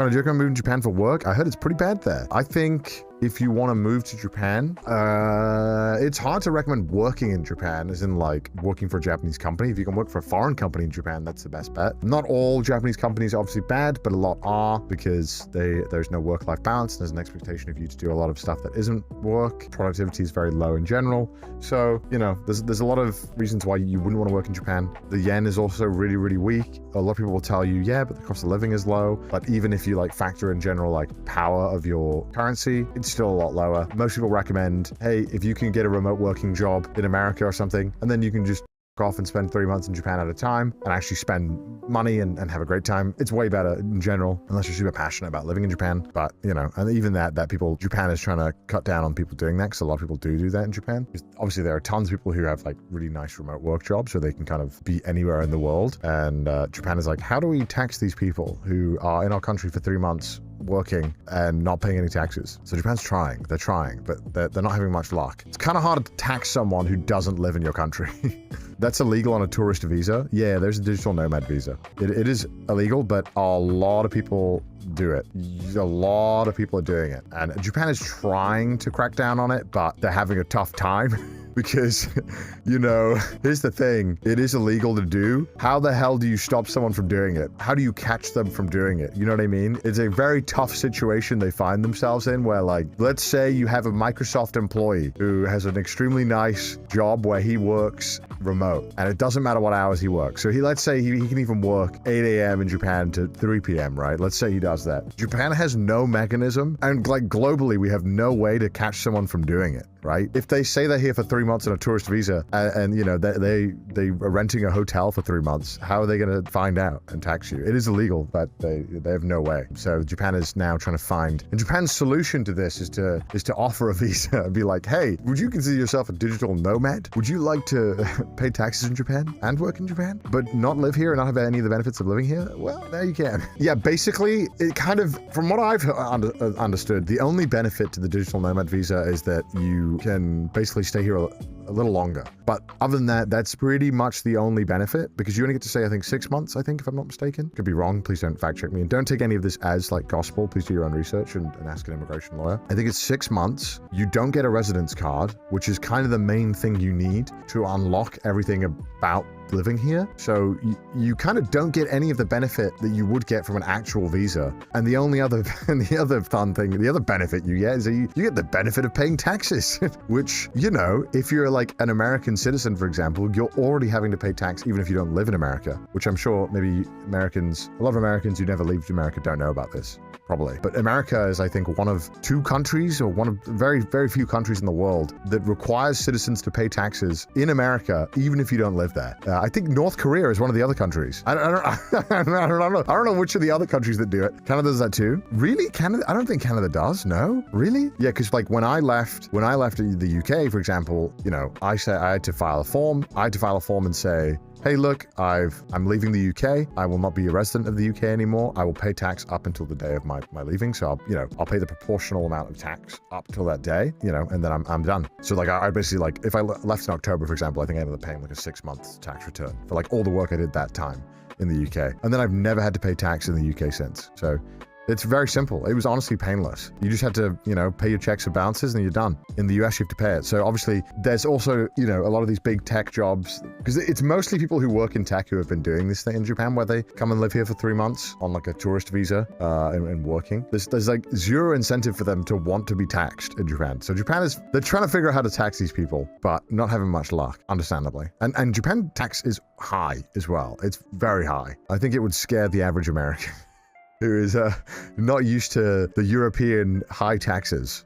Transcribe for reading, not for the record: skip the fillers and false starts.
Kind of joking about moving to Japan for work. I heard it's pretty bad there. I think if you want to move to Japan, it's hard to recommend working in Japan, as in like working for a Japanese company. If you can work for a foreign company in Japan, that's the best bet. Not all Japanese companies are obviously bad, but a lot are, because there's no work-life balance. There's an expectation of you to do a lot of stuff that isn't work. Productivity is very low in general. So, you know, there's a lot of reasons why you wouldn't want to work in Japan. The yen is also really, really weak. A lot of people will tell you, yeah, but the cost of living is low. But even if you like factor in general like power of your currency, it's still a lot lower. Most people recommend, hey, if you can get a remote working job in America or something, and then you can just off and spend 3 months in Japan at a time and actually spend money and have a great time. It's way better in general, unless you're super passionate about living in Japan. But, you know, and even Japan is trying to cut down on people doing that, because a lot of people do that in Japan. Obviously, there are tons of people who have like really nice remote work jobs, so they can kind of be anywhere in the world. And Japan is like, how do we tax these people who are in our country for 3 months working and not paying any taxes? So Japan's trying, they're trying, but they're not having much luck. It's kind of hard to tax someone who doesn't live in your country. That's illegal on a tourist visa. Yeah, there's a digital nomad visa. It is illegal, but a lot of people do it. A lot of people are doing it. And Japan is trying to crack down on it, but they're having a tough time. Because, you know, here's the thing. It is illegal to do. How the hell do you stop someone from doing it? How do you catch them from doing it? You know what I mean? It's a very tough situation they find themselves in, where like, let's say you have a Microsoft employee who has an extremely nice job where he works remote, and it doesn't matter what hours he works. So let's say he can even work 8 a.m. in Japan to 3 p.m., right? Let's say he does that. Japan has no mechanism, and like globally, we have no way to catch someone from doing it, right? If they say they're here for 3 months on a tourist visa, and you know, they are renting a hotel for 3 months, how are they going to find out and tax you? It is illegal, but they have no way. So Japan is now trying to find, and Japan's solution to this is to offer a visa and be like, hey, would you consider yourself a digital nomad? Would you like to pay taxes in Japan and work in Japan, but not live here and not have any of the benefits of living here? Well, now you can. Yeah, basically, it kind of, from what I've understood, the only benefit to the digital nomad visa is that you can basically stay here a little longer. But other than that, that's pretty much the only benefit, because you only get to stay, I think, 6 months, I think, if I'm not mistaken. Could be wrong. Please don't fact check me. And don't take any of this as like gospel. Please do your own research and ask an immigration lawyer. I think it's 6 months. You don't get a residence card, which is kind of the main thing you need to unlock everything about living here. So you kind of don't get any of the benefit that you would get from an actual visa. And the other fun thing, the other benefit you get is that you get the benefit of paying taxes, which, you know, if you're like an American citizen, for example, you're already having to pay tax even if you don't live in America, which I'm sure maybe a lot of Americans who never leave America don't know about this. Probably. But America is, I think, one of 2 countries, or one of very, very few countries in the world that requires citizens to pay taxes in America, even if you don't live there. I think North Korea is one of the other countries. I don't know which of the other countries that do it. Canada does that too. Really? Canada? I don't think Canada does. No? Really? Yeah, because like when I left the UK, for example, you know, I had to file a form. I had to file a form and say, hey, look, I'm leaving the UK. I will not be a resident of the UK anymore. I will pay tax up until the day of my leaving. So I'll pay the proportional amount of tax up till that day, you know, and then I'm done. So like I basically, like, if I left in October, for example, I think I ended up paying like a 6-month tax return for like all the work I did that time in the UK. And then I've never had to pay tax in the UK since. So it's very simple. It was honestly painless. You just had to, you know, pay your checks and balances and you're done. In the US, you have to pay it. So obviously, there's also, you know, a lot of these big tech jobs, because it's mostly people who work in tech who have been doing this thing in Japan, where they come and live here for 3 months on like a tourist visa and working. There's like zero incentive for them to want to be taxed in Japan. So they're trying to figure out how to tax these people, but not having much luck, understandably. And Japan tax is high as well. It's very high. I think it would scare the average American who is not used to the European high taxes.